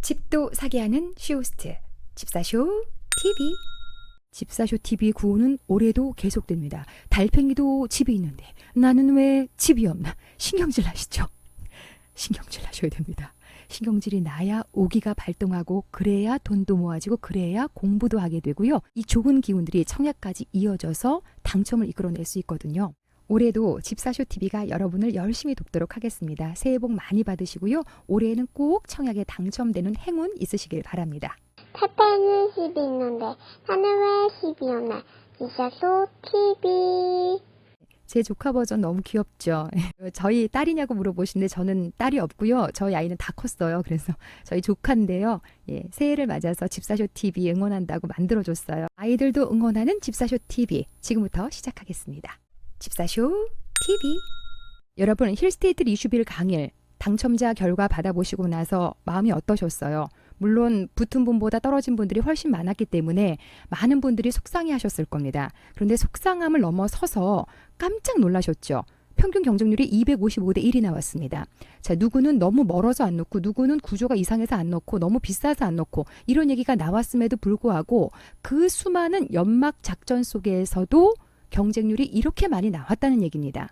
집도 사게 하는 쇼호스트 집사쇼 TV. 집사쇼 TV 구호는 올해도 계속됩니다. 달팽이도 집이 있는데 나는 왜 집이 없나? 신경질 나시죠? 신경질 나셔야 됩니다. 신경질이 나야 오기가 발동하고 그래야 돈도 모아지고 그래야 공부도 하게 되고요. 이 좋은 기운들이 청약까지 이어져서 당첨을 이끌어낼 수 있거든요. 올해도 집사쇼 TV가 여러분을 열심히 돕도록 하겠습니다. 새해 복 많이 받으시고요. 올해에는 꼭 청약에 당첨되는 행운 있으시길 바랍니다. 태페는 10이 있는데 나는 왜 10이 없나? 집사쇼 TV. 제 조카 버전 너무 귀엽죠? 저희 딸이냐고 물어보시는데 저는 딸이 없고요. 저희 아이는 다 컸어요. 그래서 저희 조카인데요. 새해를 맞아서 집사쇼 TV 응원한다고 만들어줬어요. 아이들도 응원하는 집사쇼 TV 지금부터 시작하겠습니다. 집사쇼 TV. 여러분, 힐스테이트 이슈빌 강일 당첨자 결과 받아보시고 나서 마음이 어떠셨어요? 물론 붙은 분보다 떨어진 분들이 훨씬 많았기 때문에 많은 분들이 속상해하셨을 겁니다. 그런데 속상함을 넘어서서 깜짝 놀라셨죠. 평균 경쟁률이 255대 1이 나왔습니다. 자, 누구는 너무 멀어서 안 넣고 누구는 구조가 이상해서 안 넣고 너무 비싸서 안 넣고 이런 얘기가 나왔음에도 불구하고 그 수많은 연막 작전 속에서도 경쟁률이 이렇게 많이 나왔다는 얘기입니다.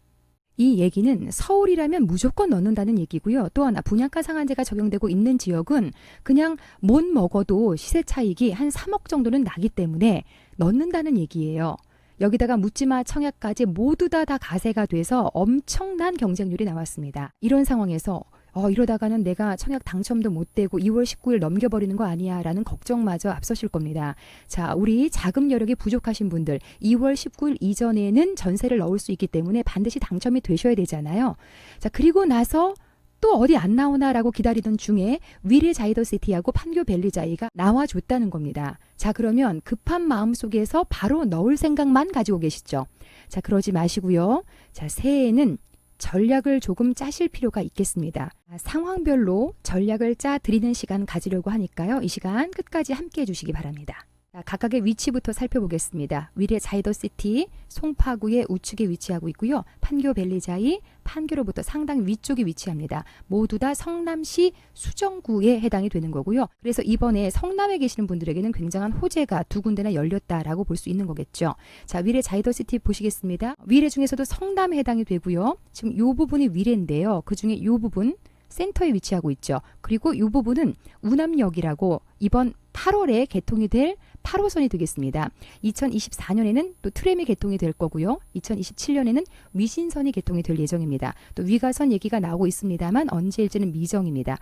이 얘기는 서울이라면 무조건 넣는다는 얘기고요. 또 하나 분양가 상한제가 적용되고 있는 지역은 그냥 못 먹어도 시세 차익이 한 3억 정도는 나기 때문에 넣는다는 얘기예요. 여기다가 묻지마 청약까지 모두 다 가세가 돼서 엄청난 경쟁률이 나왔습니다. 이런 상황에서 이러다가는 내가 청약 당첨도 못 되고 2월 19일 넘겨버리는 거 아니야 라는 걱정마저 앞서실 겁니다. 자, 우리 자금 여력이 부족하신 분들 2월 19일 이전에는 전세를 넣을 수 있기 때문에 반드시 당첨이 되셔야 되잖아요. 자, 그리고 나서 또 어디 안 나오나라고 기다리던 중에 위례 자이더시티하고 판교 벨리자이가 나와줬다는 겁니다. 자, 그러면 급한 마음 속에서 바로 넣을 생각만 가지고 계시죠. 자, 그러지 마시고요. 자, 새해에는 전략을 조금 짜실 필요가 있겠습니다. 상황별로 전략을 짜 드리는 시간 가지려고 하니까요. 이 시간 끝까지 함께 해주시기 바랍니다. 자, 각각의 위치부터 살펴보겠습니다. 위례 자이더시티 송파구의 우측에 위치하고 있고요. 판교 벨리자이 판교로부터 상당 위쪽에 위치합니다. 모두 다 성남시 수정구에 해당이 되는 거고요. 그래서 이번에 성남에 계시는 분들에게는 굉장한 호재가 두 군데나 열렸다라고 볼 수 있는 거겠죠. 자, 위례 자이더시티 보시겠습니다. 위례 중에서도 성남에 해당이 되고요. 지금 이 부분이 위례인데요. 그중에 이 부분 센터에 위치하고 있죠. 그리고 이 부분은 우남역이라고 이번 8월에 개통이 될 8호선이 되겠습니다. 2024년에는 또 트램이 개통이 될 거고요. 2027년에는 위신선이 개통이 될 예정입니다. 또 위가선 얘기가 나오고 있습니다만 언제일지는 미정입니다.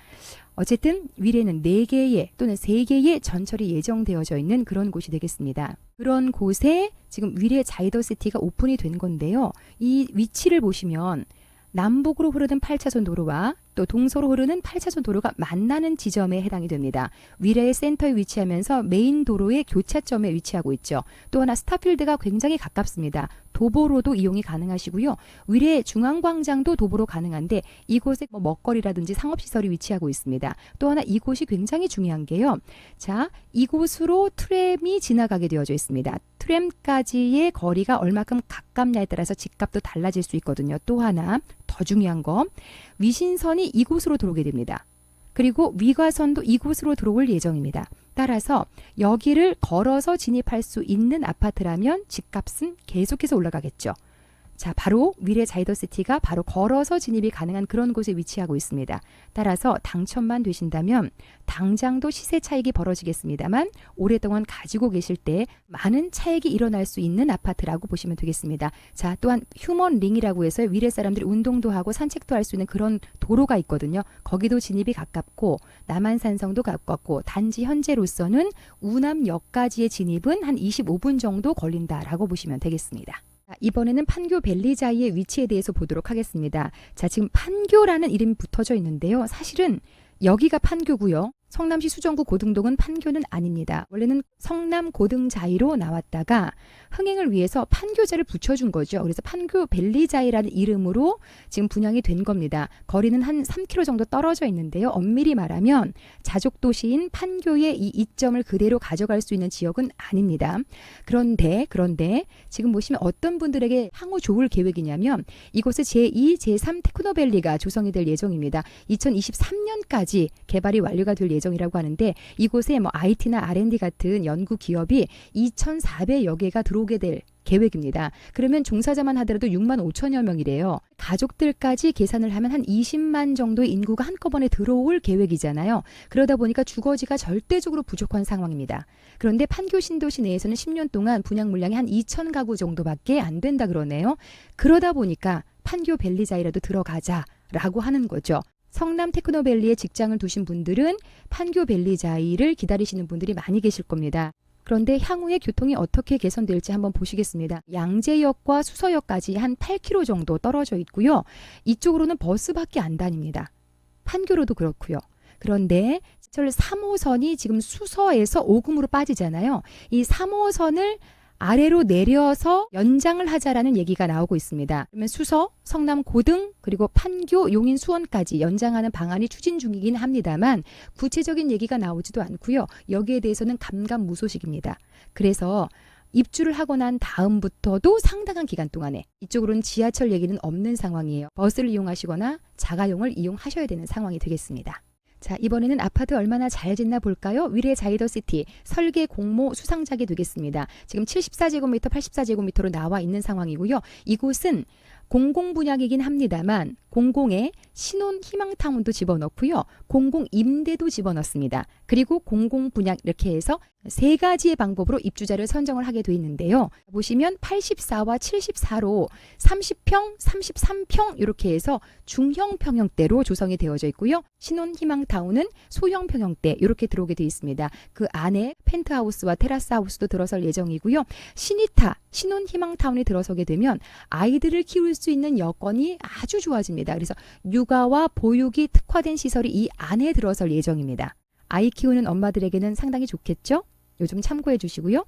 어쨌든 위례는 4개의 또는 3개의 전철이 예정되어져 있는 그런 곳이 되겠습니다. 그런 곳에 지금 위례 자이더시티가 오픈이 된 건데요. 이 위치를 보시면 남북으로 흐르는 8차선 도로와 또 동서로 흐르는 8차선 도로가 만나는 지점에 해당이 됩니다. 위례의 센터에 위치하면서 메인 도로의 교차점에 위치하고 있죠. 또 하나 스타필드가 굉장히 가깝습니다. 도보로도 이용이 가능하시고요. 위례 중앙광장도 도보로 가능한데 이곳에 먹거리라든지 상업시설이 위치하고 있습니다. 또 하나 이곳이 굉장히 중요한 게요. 자, 이곳으로 트램이 지나가게 되어져 있습니다. 트램까지의 거리가 얼마큼 가깝냐에 따라서 집값도 달라질 수 있거든요. 또 하나 더 중요한 거 위신선이 이곳으로 들어오게 됩니다. 그리고 위가선도 이곳으로 들어올 예정입니다. 따라서 여기를 걸어서 진입할 수 있는 아파트라면 집값은 계속해서 올라가겠죠. 자, 바로 위례 자이더시티가 바로 걸어서 진입이 가능한 그런 곳에 위치하고 있습니다. 따라서 당첨만 되신다면 당장도 시세 차익이 벌어지겠습니다만 오랫동안 가지고 계실 때 많은 차익이 일어날 수 있는 아파트라고 보시면 되겠습니다. 자, 또한 휴먼 링이라고 해서 위례 사람들이 운동도 하고 산책도 할 수 있는 그런 도로가 있거든요. 거기도 진입이 가깝고 남한산성도 가깝고 단지 현재로서는 우남역까지의 진입은 한 25분 정도 걸린다라고 보시면 되겠습니다. 이번에는 판교 벨리자이의 위치에 대해서 보도록 하겠습니다. 자, 지금 판교라는 이름이 붙어져 있는데요. 사실은 여기가 판교고요. 성남시 수정구 고등동은 판교는 아닙니다. 원래는 성남 고등자이로 나왔다가 흥행을 위해서 판교자를 붙여준 거죠. 그래서 판교 벨리자이라는 이름으로 지금 분양이 된 겁니다. 거리는 한 3km 정도 떨어져 있는데요. 엄밀히 말하면 자족도시인 판교의 이 이점을 그대로 가져갈 수 있는 지역은 아닙니다. 그런데 지금 보시면 어떤 분들에게 향후 좋을 계획이냐면 이곳에 제2, 제3 테크노밸리가 조성이 될 예정입니다. 2023년까지 개발이 완료가 될 예정이라고 하는데 이곳에 뭐 IT나 R&D 같은 연구 기업이 2,400여 개가 들어오게 될 계획입니다. 그러면 종사자만 하더라도 6만 5천여 명이래요. 가족들까지 계산을 하면 한 20만 정도의 인구가 한꺼번에 들어올 계획이잖아요. 그러다 보니까 주거지가 절대적으로 부족한 상황입니다. 그런데 판교 신도시 내에서는 10년 동안 분양 물량이 한 2천 가구 정도밖에 안 된다 그러네요. 그러다 보니까 판교 벨리자이라도 들어가자라고 하는 거죠. 성남 테크노밸리에 직장을 두신 분들은 판교 벨리자이를 기다리시는 분들이 많이 계실 겁니다. 그런데 향후에 교통이 어떻게 개선될지 한번 보시겠습니다. 양재역과 수서역까지 한 8km 정도 떨어져 있고요. 이쪽으로는 버스밖에 안 다닙니다. 판교로도 그렇고요. 그런데 지하철 3호선이 지금 수서에서 오금으로 빠지잖아요. 이 3호선을 아래로 내려서 연장을 하자라는 얘기가 나오고 있습니다. 그러면 수서, 성남 고등, 그리고 판교, 용인, 수원까지 연장하는 방안이 추진 중이긴 합니다만 구체적인 얘기가 나오지도 않고요. 여기에 대해서는 감감무소식입니다. 그래서 입주를 하고 난 다음부터도 상당한 기간 동안에 이쪽으로는 지하철 얘기는 없는 상황이에요. 버스를 이용하시거나 자가용을 이용하셔야 되는 상황이 되겠습니다. 자, 이번에는 아파트 얼마나 잘 짓나 볼까요? 위례 자이더시티 설계 공모 수상작이 되겠습니다. 지금 74제곱미터, 84제곱미터로 나와 있는 상황이고요. 이곳은 공공 분양이긴 합니다만 공공에 신혼 희망타운도 집어넣고요. 공공 임대도 집어넣습니다. 그리고 공공 분양 이렇게 해서 세 가지의 방법으로 입주자를 선정을 하게 돼 있는데요. 보시면 84와 74로 30평, 33평 이렇게 해서 중형 평형대로 조성이 되어져 있고요. 신혼 희망타운은 소형 평형대 이렇게 들어오게 돼 있습니다. 그 안에 펜트하우스와 테라스 하우스도 들어설 예정이고요. 신이타, 신혼 희망타운이 들어서게 되면 아이들을 키울 수 있는 여건이 아주 좋아집니다. 그래서 육아와 보육이 특화된 시설이 이 안에 들어설 예정입니다. 아이 키우는 엄마들에게는 상당히 좋겠죠? 요즘 참고해 주시고요.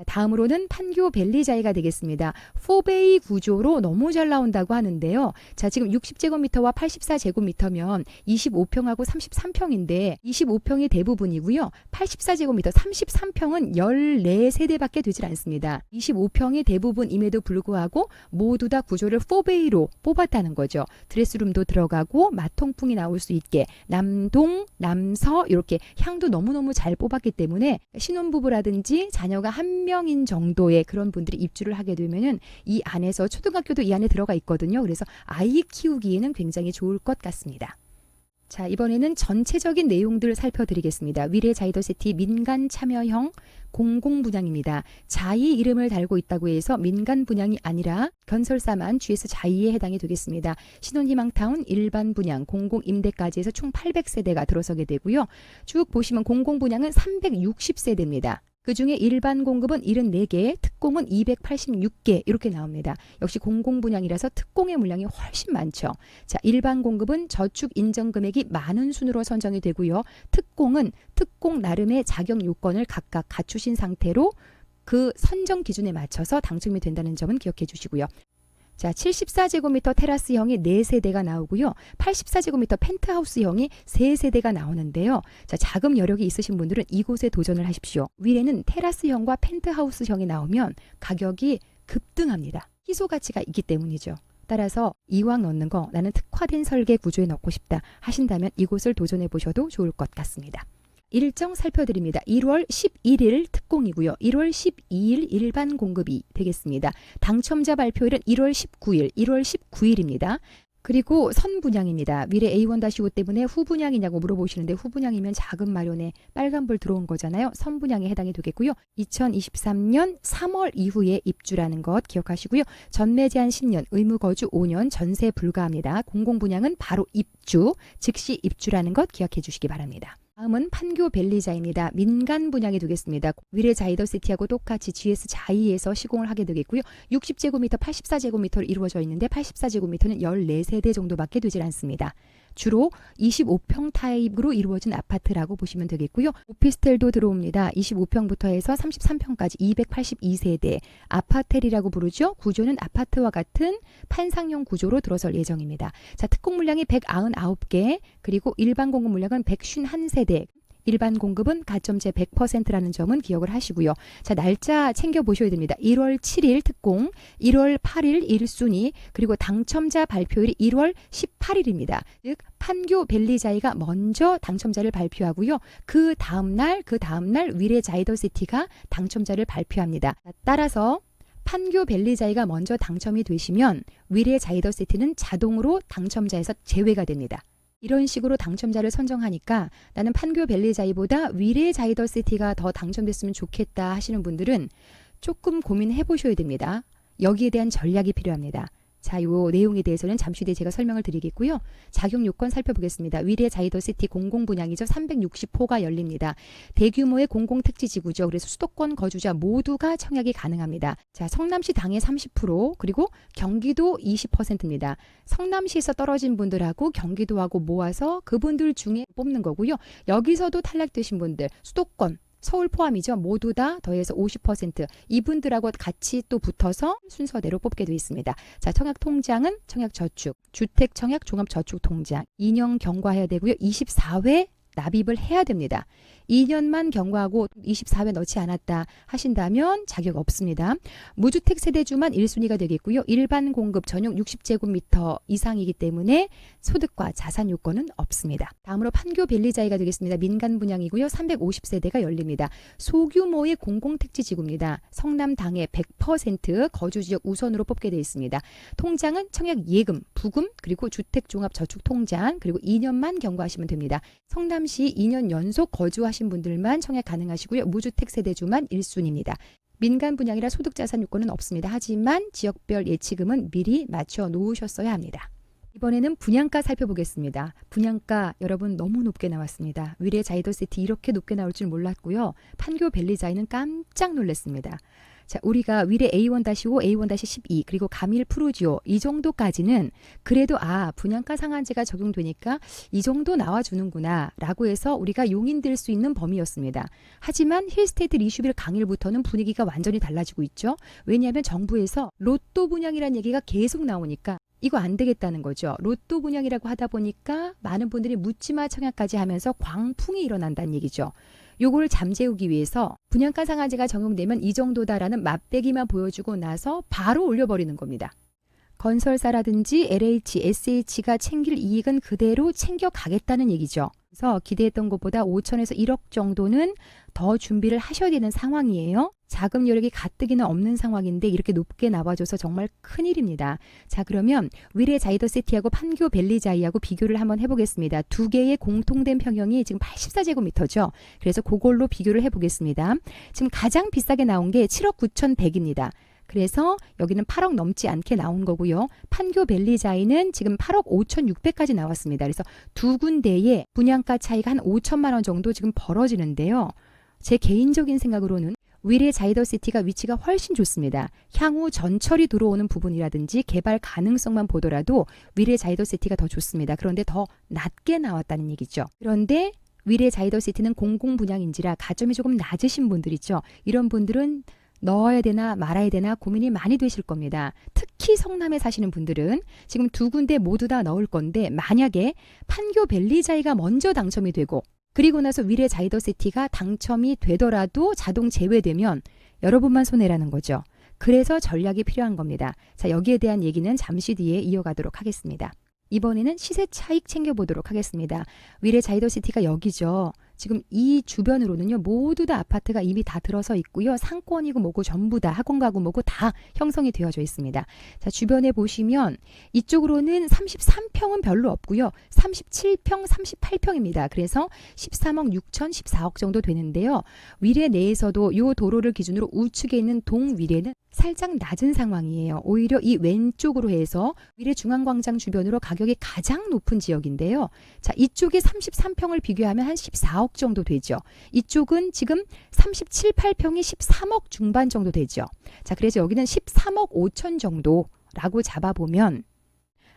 다음으로는 판교 벨리자이가 되겠습니다. 4베이 구조로 너무 잘 나온다고 하는데요. 자, 지금 60제곱미터와 84제곱미터면 25평하고 33평인데 25평이 대부분이고요. 84제곱미터 33평은 14세대밖에 되질 않습니다. 25평이 대부분임에도 불구하고 모두 다 구조를 4베이로 뽑았다는 거죠. 드레스룸도 들어가고 마통풍이 나올 수 있게 남동, 남서 이렇게 향도 너무너무 잘 뽑았기 때문에 신혼부부라든지 자녀가 한 명인 정도의 그런 분들이 입주를 하게 되면은 이 안에서 초등학교도 이 안에 들어가 있거든요. 그래서 아이 키우기에는 굉장히 좋을 것 같습니다. 자, 이번에는 전체적인 내용들을 살펴드리겠습니다. 위례 자이더시티 민간 참여형 공공 분양입니다. 자이 이름을 달고 있다고 해서 민간 분양이 아니라 건설사만 GS 자이에 해당이 되겠습니다. 신혼희망타운 일반 분양, 공공 임대까지 해서 총 800세대가 들어서게 되고요. 쭉 보시면 공공 분양은 360세대입니다. 그중에 일반 공급은 74개, 특공은 286개 이렇게 나옵니다. 역시 공공 분양이라서 특공의 물량이 훨씬 많죠. 자, 일반 공급은 저축 인정 금액이 많은 순으로 선정이 되고요. 특공은 특공 나름의 자격 요건을 각각 갖추신 상태로 그 선정 기준에 맞춰서 당첨이 된다는 점은 기억해 주시고요. 자, 74제곱미터 테라스형이 4세대가 나오고요. 84제곱미터 펜트하우스형이 3세대가 나오는데요. 자, 자금 여력이 있으신 분들은 이곳에 도전을 하십시오. 위례는 테라스형과 펜트하우스형이 나오면 가격이 급등합니다. 희소 가치가 있기 때문이죠. 따라서 이왕 넣는 거 나는 특화된 설계 구조에 넣고 싶다 하신다면 이곳을 도전해 보셔도 좋을 것 같습니다. 일정 살펴드립니다. 1월 11일 특공이고요. 1월 12일 일반 공급이 되겠습니다. 당첨자 발표일은 1월 19일, 1월 19일입니다. 그리고 선분양입니다. 미래 A1-5 때문에 후분양이냐고 물어보시는데 후분양이면 자금 마련에 빨간불 들어온 거잖아요. 선분양에 해당이 되겠고요. 2023년 3월 이후에 입주라는 것 기억하시고요. 전매 제한 10년, 의무 거주 5년, 전세 불가합니다. 공공분양은 바로 입주, 즉시 입주라는 것 기억해 주시기 바랍니다. 다음은 판교 벨리자입니다. 민간 분양이 되겠습니다. 위례 자이더시티하고 똑같이 GS 자이에서 시공을 하게 되겠고요. 60제곱미터, 84제곱미터로 이루어져 있는데 84제곱미터는 14세대 정도밖에 되질 않습니다. 주로 25평 타입으로 이루어진 아파트라고 보시면 되겠고요. 오피스텔도 들어옵니다. 25평부터 해서 33평까지 282세대 아파텔이라고 부르죠. 구조는 아파트와 같은 판상형 구조로 들어설 예정입니다. 자, 특공 물량이 199개, 그리고 일반 공급 물량은 151세대. 일반 공급은 가점제 100%라는 점은 기억을 하시고요. 자, 날짜 챙겨보셔야 됩니다. 1월 7일 특공, 1월 8일 1순위, 그리고 당첨자 발표일이 1월 18일입니다. 즉 판교 벨리자이가 먼저 당첨자를 발표하고요. 그 다음날 위례 자이더시티가 당첨자를 발표합니다. 따라서 판교 벨리자이가 먼저 당첨이 되시면 위례 자이더시티는 자동으로 당첨자에서 제외가 됩니다. 이런 식으로 당첨자를 선정하니까 나는 판교 벨리자이보다 위례 자이더시티가 더 당첨됐으면 좋겠다 하시는 분들은 조금 고민해 보셔야 됩니다. 여기에 대한 전략이 필요합니다. 자, 요 내용에 대해서는 잠시 뒤에 제가 설명을 드리겠고요. 자격 요건 살펴보겠습니다. 위례 자이더시티 공공분양이죠. 360호가 열립니다. 대규모의 공공택지지구죠. 그래서 수도권 거주자 모두가 청약이 가능합니다. 자, 성남시 당의 30%, 그리고 경기도 20%입니다. 성남시에서 떨어진 분들하고 경기도하고 모아서 그분들 중에 뽑는 거고요. 여기서도 탈락되신 분들, 수도권 서울 포함이죠. 모두 다 더해서 50% 이분들하고 같이 또 붙어서 순서대로 뽑게 되어 있습니다. 자, 청약 통장은 청약저축, 주택청약 종합저축통장 2년 경과해야 되고요. 24회 납입을 해야 됩니다. 2년만 경과하고 24회 넣지 않았다 하신다면 자격 없습니다. 무주택 세대주만 1순위가 되겠고요. 일반 공급 전용 60제곱미터 이상이기 때문에 소득과 자산 요건은 없습니다. 다음으로 판교 벨리자이가 되겠습니다. 민간 분양이고요. 350세대가 열립니다. 소규모의 공공택지지구입니다. 성남 당의 100% 거주지역 우선으로 뽑게 되어 있습니다. 통장은 청약 예금, 부금, 그리고 주택종합저축통장, 그리고 2년만 경과하시면 됩니다. 성남시 2년 연속 거주하신 분들만 청약 가능하시고요. 무주택 세대주만 1순위입니다. 민간 분양이라 소득자산 요건은 없습니다. 하지만 지역별 예치금은 미리 맞춰 놓으셨어야 합니다. 이번에는 분양가 살펴보겠습니다. 분양가 여러분 너무 높게 나왔습니다. 위례 자이더시티 이렇게 높게 나올 줄 몰랐고요. 판교 벨리자이는 깜짝 놀랐습니다. 자, 우리가 위례 A1-5, A1-12, 그리고 가밀 프루지오 이 정도까지는 그래도 분양가 상한제가 적용되니까 이 정도 나와주는구나 라고 해서 우리가 용인될 수 있는 범위였습니다. 하지만 힐스테이트 리슈빌 강일부터는 분위기가 완전히 달라지고 있죠. 왜냐하면 정부에서 로또 분양이라는 얘기가 계속 나오니까 이거 안 되겠다는 거죠. 로또 분양이라고 하다 보니까 많은 분들이 묻지마 청약까지 하면서 광풍이 일어난다는 얘기죠. 요걸 잠재우기 위해서 분양가 상한제가 적용되면 이 정도다라는 맛배기만 보여주고 나서 바로 올려버리는 겁니다. 건설사라든지 LH, SH가 챙길 이익은 그대로 챙겨가겠다는 얘기죠. 그래서 기대했던 것보다 5천에서 1억 정도는 더 준비를 하셔야 되는 상황이에요. 자금 여력이 가뜩이나 없는 상황인데 이렇게 높게 나와줘서 정말 큰일입니다. 자, 그러면 위례 자이더시티하고 판교 벨리자이하고 비교를 한번 해보겠습니다. 두 개의 공통된 평형이 지금 84제곱미터죠. 그래서 그걸로 비교를 해보겠습니다. 지금 가장 비싸게 나온 게 7억 9,100입니다. 그래서 여기는 8억 넘지 않게 나온 거고요. 판교 벨리자이는 지금 8억 5,600까지 나왔습니다. 그래서 두 군데의 분양가 차이가 한 5천만 원 정도 지금 벌어지는데요. 제 개인적인 생각으로는 위례 자이더시티가 위치가 훨씬 좋습니다. 향후 전철이 들어오는 부분이라든지 개발 가능성만 보더라도 위례 자이더시티가 더 좋습니다. 그런데 더 낮게 나왔다는 얘기죠. 그런데 위례 자이더시티는 공공분양인지라 가점이 조금 낮으신 분들 있죠. 이런 분들은 넣어야 되나 말아야 되나 고민이 많이 되실 겁니다. 특히 성남에 사시는 분들은 지금 두 군데 모두 다 넣을 건데 만약에 판교 벨리자이가 먼저 당첨이 되고 그리고 나서 위례 자이더시티가 당첨이 되더라도 자동 제외되면 여러분만 손해라는 거죠. 그래서 전략이 필요한 겁니다. 자, 여기에 대한 얘기는 잠시 뒤에 이어가도록 하겠습니다. 이번에는 시세 차익 챙겨보도록 하겠습니다. 위례 자이더시티가 여기죠. 지금 이 주변으로는요 모두 다 아파트가 이미 다 들어서 있고요. 상권이고 뭐고 전부 다 학원 가구 뭐고 다 형성이 되어져 있습니다. 자, 주변에 보시면 이쪽으로는 33평은 별로 없고요. 37평, 38평입니다. 그래서 13억 6천, 14억 정도 되는데요. 위례 내에서도 이 도로를 기준으로 우측에 있는 동위례는 살짝 낮은 상황이에요. 오히려 이 왼쪽으로 해서 위례 중앙광장 주변으로 가격이 가장 높은 지역인데요. 자, 이쪽에 33평을 비교하면 한 14억 정도 되죠. 이쪽은 지금 37, 8평이 13억 중반 정도 되죠. 자, 그래서 여기는 13억 5천 정도라고 잡아보면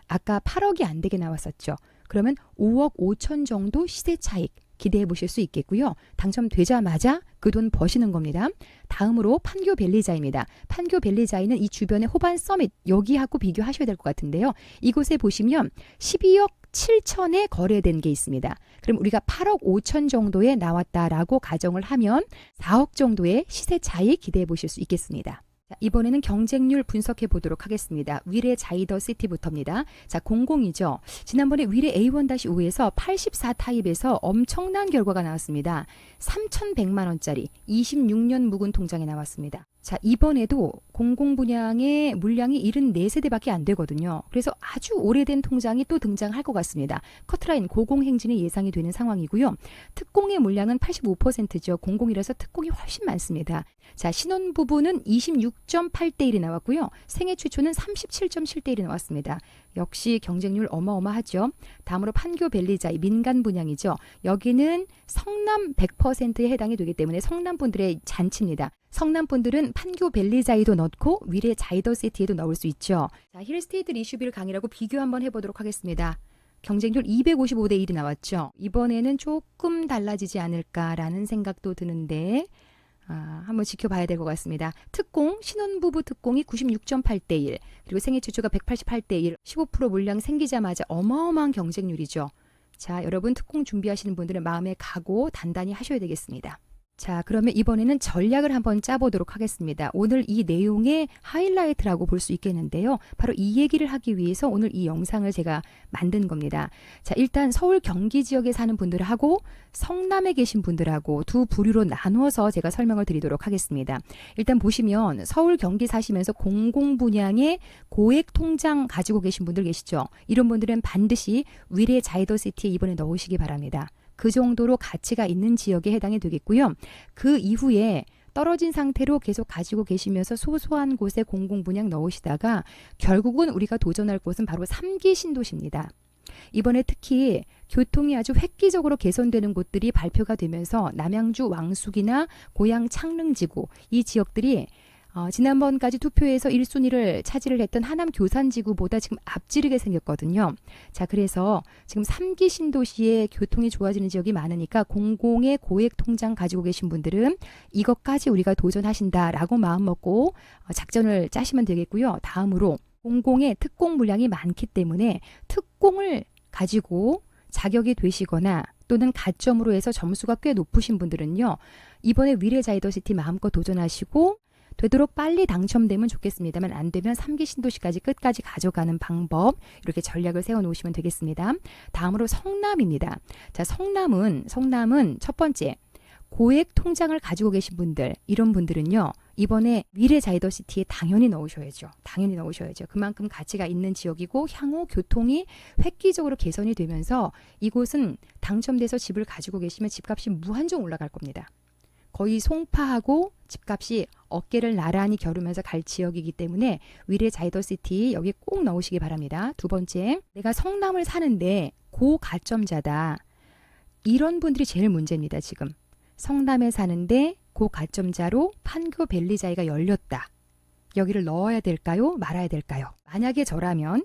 아까 8억이 안 되게 나왔었죠. 그러면 5억 5천 정도 시세 차익 기대해 보실 수 있겠고요. 당첨되자마자 그 돈 버시는 겁니다. 다음으로 판교 벨리자이입니다. 판교 벨리자이는 이 주변의 호반 서밋 여기하고 비교하셔야 될 것 같은데요. 이곳에 보시면 12억 7천에 거래된 게 있습니다. 그럼 우리가 8억 5천 정도에 나왔다라고 가정을 하면 4억 정도의 시세 차이 기대해 보실 수 있겠습니다. 자, 이번에는 경쟁률 분석해 보도록 하겠습니다. 위례 자이더시티부터입니다. 자, 00이죠. 지난번에 위례 A1-5에서 84 타입에서 엄청난 결과가 나왔습니다. 3,100만 원짜리 26년 묵은 통장에 나왔습니다. 자, 이번에도 00 분양의 물량이 74세대밖에 안 되거든요. 그래서 아주 오래된 통장이 또 등장할 것 같습니다. 커트라인 고공행진이 예상이 되는 상황이고요. 특공의 물량은 85%죠. 00이라서 특공이 훨씬 많습니다. 자, 신혼부부는 26.8대 1이 나왔고요. 생애 최초는 37.7대 1이 나왔습니다. 역시 경쟁률 어마어마하죠. 다음으로 판교 벨리자이 민간 분양이죠. 여기는 성남 100%에 해당이 되기 때문에 성남분들의 잔치입니다. 성남분들은 판교 벨리자이도 넣고 위례 자이더시티에도 넣을 수 있죠. 자, 힐스테이트 리슈빌 강이라고 비교 한번 해보도록 하겠습니다. 경쟁률 255대 1이 나왔죠. 이번에는 조금 달라지지 않을까라는 생각도 드는데 한번 지켜봐야 될 것 같습니다. 특공, 신혼부부 특공이 96.8대 1, 그리고 생애 최초가 188대 1, 15% 물량 생기자마자 어마어마한 경쟁률이죠. 자, 여러분 특공 준비하시는 분들은 마음에 각오 단단히 하셔야 되겠습니다. 자, 그러면 이번에는 전략을 한번 짜보도록 하겠습니다. 오늘 이 내용의 하이라이트라고 볼 수 있겠는데요. 바로 이 얘기를 하기 위해서 오늘 이 영상을 제가 만든 겁니다. 자, 일단 서울 경기 지역에 사는 분들하고 성남에 계신 분들하고 두 부류로 나누어서 제가 설명을 드리도록 하겠습니다. 일단 보시면 서울 경기 사시면서 공공분양의 고액 통장 가지고 계신 분들 계시죠. 이런 분들은 반드시 위례 자이더시티에 이번에 넣으시기 바랍니다. 그 정도로 가치가 있는 지역에 해당이 되겠고요. 그 이후에 떨어진 상태로 계속 가지고 계시면서 소소한 곳에 공공분양 넣으시다가 결국은 우리가 도전할 곳은 바로 3기 신도시입니다. 이번에 특히 교통이 아주 획기적으로 개선되는 곳들이 발표가 되면서 남양주 왕숙이나 고양 창릉지구 이 지역들이 지난번까지 투표에서 1순위를 차지를 했던 하남 교산지구보다 지금 앞지르게 생겼거든요. 자, 그래서 지금 3기 신도시에 교통이 좋아지는 지역이 많으니까 공공의 고액 통장 가지고 계신 분들은 이것까지 우리가 도전하신다라고 마음먹고 작전을 짜시면 되겠고요. 다음으로 공공의 특공 물량이 많기 때문에 특공을 가지고 자격이 되시거나 또는 가점으로 해서 점수가 꽤 높으신 분들은요. 이번에 위례 자이더시티 마음껏 도전하시고 되도록 빨리 당첨되면 좋겠습니다만 안 되면 3기 신도시까지 끝까지 가져가는 방법 이렇게 전략을 세워놓으시면 되겠습니다. 다음으로 성남입니다. 자, 성남은 첫 번째 고액 통장을 가지고 계신 분들 이런 분들은요. 이번에 위례 자이더시티에 당연히 넣으셔야죠. 당연히 넣으셔야죠. 그만큼 가치가 있는 지역이고 향후 교통이 획기적으로 개선이 되면서 이곳은 당첨돼서 집을 가지고 계시면 집값이 무한정 올라갈 겁니다. 거의 송파하고 집값이 어깨를 나란히 겨루면서 갈 지역이기 때문에 위례 자이더시티 여기 꼭 넣으시기 바랍니다. 두 번째, 내가 성남을 사는데 고가점자다. 이런 분들이 제일 문제입니다. 지금 성남에 사는데 고가점자로 판교 벨리자이가 열렸다. 여기를 넣어야 될까요? 말아야 될까요? 만약에 저라면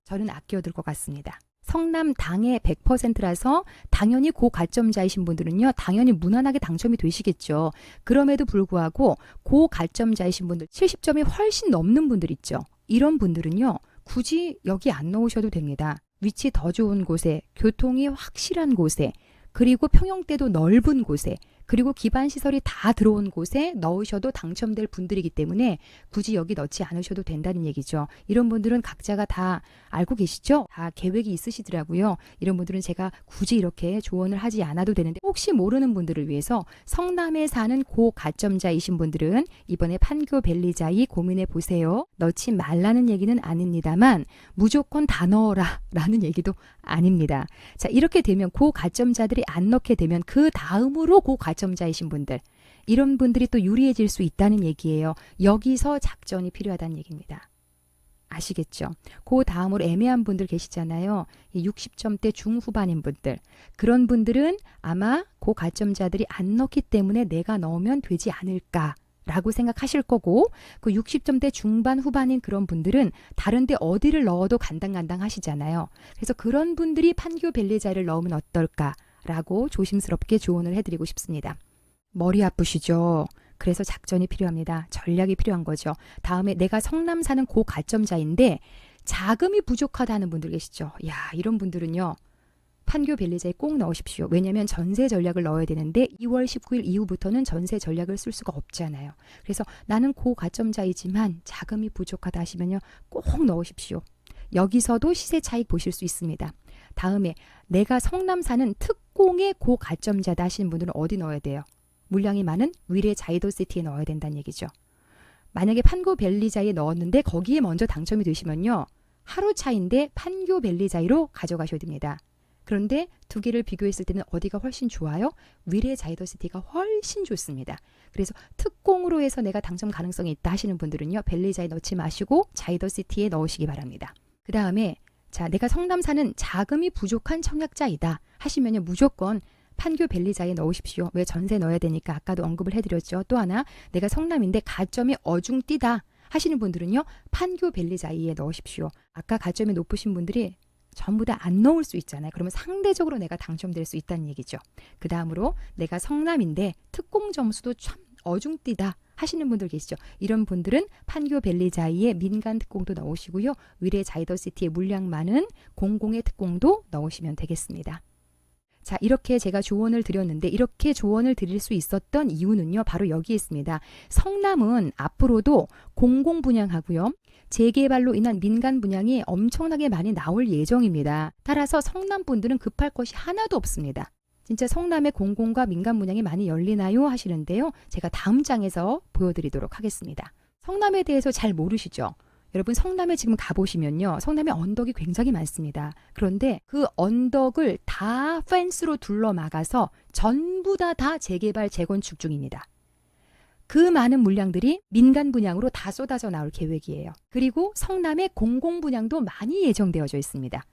저는 아껴둘 것 같습니다. 성남 당의 100%라서 당연히 고가점자이신 분들은요. 당연히 무난하게 당첨이 되시겠죠. 그럼에도 불구하고 고가점자이신 분들 70점이 훨씬 넘는 분들 있죠. 이런 분들은요. 굳이 여기 안 넣으셔도 됩니다. 위치 더 좋은 곳에, 교통이 확실한 곳에, 그리고 평형대도 넓은 곳에, 그리고 기반시설이 다 들어온 곳에 넣으셔도 당첨될 분들이기 때문에 굳이 여기 넣지 않으셔도 된다는 얘기죠. 이런 분들은 각자가 다 알고 계시죠? 다 계획이 있으시더라고요. 이런 분들은 제가 굳이 이렇게 조언을 하지 않아도 되는데 혹시 모르는 분들을 위해서 성남에 사는 고가점자이신 분들은 이번에 판교 벨리자이 고민해 보세요. 넣지 말라는 얘기는 아닙니다만 무조건 다 넣어라 라는 얘기도 아닙니다. 자, 이렇게 되면 고가점자들이 안 넣게 되면 그 다음으로 고가점자이신 분들 이런 분들이 또 유리해질 수 있다는 얘기예요. 여기서 작전이 필요하다는 얘기입니다. 아시겠죠? 그 다음으로 애매한 분들 계시잖아요. 60점대 중후반인 분들. 그런 분들은 아마 고가점자들이 안 넣기 때문에 내가 넣으면 되지 않을까 라고 생각하실 거고 그 60점대 중반 후반인 그런 분들은 다른데 어디를 넣어도 간당간당 하시잖아요. 그래서 그런 분들이 판교 벨리자이를 넣으면 어떨까 라고 조심스럽게 조언을 해드리고 싶습니다. 머리 아프시죠? 그래서 작전이 필요합니다. 전략이 필요한 거죠. 다음에 내가 성남 사는 고가점자인데 자금이 부족하다는 분들 계시죠. 야, 이런 분들은요. 판교 벨리자에 꼭 넣으십시오. 왜냐하면 전세 전략을 넣어야 되는데 2월 19일 이후부터는 전세 전략을 쓸 수가 없잖아요. 그래서 나는 고가점자이지만 자금이 부족하다 하시면요. 꼭 넣으십시오. 여기서도 시세 차익 보실 수 있습니다. 다음에 내가 성남 사는 특공의 고가점자다 하시는 분들은 어디 넣어야 돼요? 물량이 많은 위례 자이더시티에 넣어야 된다는 얘기죠. 만약에 판교 벨리자에 넣었는데 거기에 먼저 당첨이 되시면요. 하루 차인데 판교 벨리자이로 가져가셔야 됩니다. 그런데 두 개를 비교했을 때는 어디가 훨씬 좋아요? 위례 자이더시티가 훨씬 좋습니다. 그래서 특공으로 해서 내가 당첨 가능성이 있다 하시는 분들은요. 벨리자에 넣지 마시고 자이더시티에 넣으시기 바랍니다. 그 다음에 자, 내가 성남 사는 자금이 부족한 청약자이다 하시면요. 무조건 판교 벨리자에 넣으십시오. 왜 전세 넣어야 되니까 아까도 언급을 해드렸죠. 또 하나 내가 성남인데 가점이 어중뛰다 하시는 분들은요. 판교 벨리자에 넣으십시오. 아까 가점이 높으신 분들이 전부 다 안 넣을 수 있잖아요. 그러면 상대적으로 내가 당첨될 수 있다는 얘기죠. 그 다음으로 내가 성남인데 특공 점수도 참 어중뛰다 하시는 분들 계시죠. 이런 분들은 판교 벨리자이에 민간 특공도 넣으시고요. 위례 자이더시티에 물량 많은 공공의 특공도 넣으시면 되겠습니다. 자, 이렇게 제가 조언을 드렸는데 이렇게 조언을 드릴 수 있었던 이유는요. 바로 여기에 있습니다. 성남은 앞으로도 공공 분양하고요. 재개발로 인한 민간 분양이 엄청나게 많이 나올 예정입니다. 따라서 성남 분들은 급할 것이 하나도 없습니다. 진짜 성남의 공공과 민간 분양이 많이 열리나요? 하시는데요. 제가 다음 장에서 보여드리도록 하겠습니다. 성남에 대해서 잘 모르시죠? 여러분 성남에 지금 가보시면요. 성남에 언덕이 굉장히 많습니다. 그런데 그 언덕을 다 펜스로 둘러막아서 전부 다 재개발, 재건축 중입니다. 그 많은 물량들이 민간 분양으로 다 쏟아져 나올 계획이에요. 그리고 성남의 공공 분양도 많이 예정되어져 있습니다.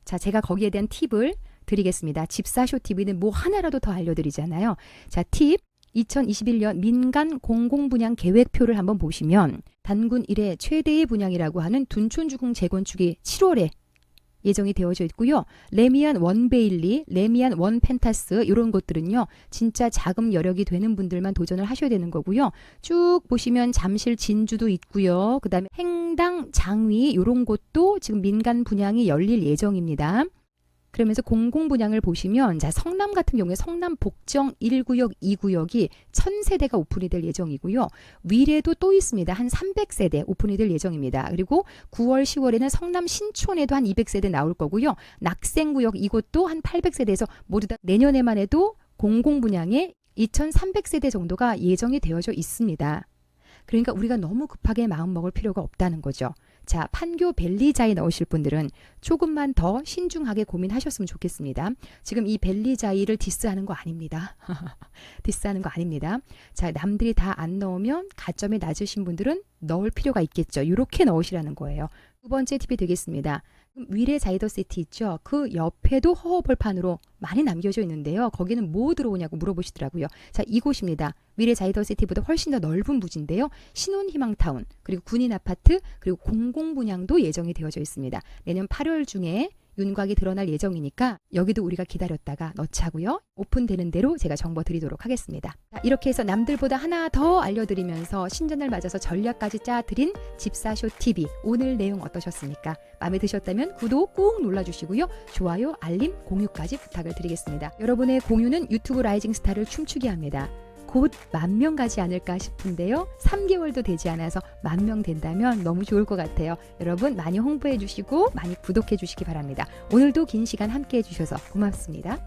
자, 제가 거기에 대한 팁을 드리겠습니다. 집사쇼 TV는 뭐 하나라도 더 알려드리잖아요. 자, 팁 2021년 민간 공공 분양 계획표를 한번 보시면 단군 1회 최대의 분양이라고 하는 둔촌주공 재건축이 7월에 예정이 되어져 있고요. 레미안 원베일리, 레미안 원펜타스 이런 곳들은요. 진짜 자금 여력이 되는 분들만 도전을 하셔야 되는 거고요. 쭉 보시면 잠실 진주도 있고요. 그 다음에 행당 장위 이런 곳도 지금 민간 분양이 열릴 예정입니다. 그러면서 공공 분양을 보시면 자, 성남 같은 경우에 성남 복정 1구역, 2구역이 1000세대가 오픈이 될 예정이고요. 위례도 또 있습니다. 한 300세대 오픈이 될 예정입니다. 그리고 9월, 10월에는 성남 신촌에도 한 200세대 나올 거고요. 낙생구역 이곳도 한 800세대에서 모두 다 내년에만 해도 공공 분양에 2300세대 정도가 예정이 되어져 있습니다. 그러니까 우리가 너무 급하게 마음 먹을 필요가 없다는 거죠. 자, 판교 벨리자에 넣으실 분들은 조금만 더 신중하게 고민하셨으면 좋겠습니다. 지금 이 벨리자이를 디스하는 거 아닙니다. 디스하는 거 아닙니다. 자, 남들이 다 안 넣으면 가점이 낮으신 분들은 넣을 필요가 있겠죠. 이렇게 넣으시라는 거예요. 두 번째 팁이 되겠습니다. 위례 자이더시티 있죠. 그 옆에도 허허벌판으로 많이 남겨져 있는데요. 거기는 뭐 들어오냐고 물어보시더라고요. 자, 이곳입니다. 위례 자이더시티보다 훨씬 더 넓은 부지인데요. 신혼희망타운, 그리고 군인아파트, 그리고 공공분양도 예정이 되어져 있습니다. 내년 8월 중에 윤곽이 드러날 예정이니까 여기도 우리가 기다렸다가 넣자고요. 오픈되는 대로 제가 정보 드리도록 하겠습니다. 자, 이렇게 해서 남들보다 하나 더 알려드리면서 신전을 맞아서 전략까지 짜드린 집사쇼 TV 오늘 내용 어떠셨습니까? 마음에 드셨다면 구독 꾹 눌러주시고요. 좋아요, 알림, 공유까지 부탁을 드리겠습니다. 여러분의 공유는 유튜브 라이징 스타를 춤추게 합니다. 곧 10,000명 가지 않을까 싶은데요. 3개월도 되지 않아서 10,000명 된다면 너무 좋을 것 같아요. 여러분 많이 홍보해 주시고 많이 구독해 주시기 바랍니다. 오늘도 긴 시간 함께 해주셔서 고맙습니다.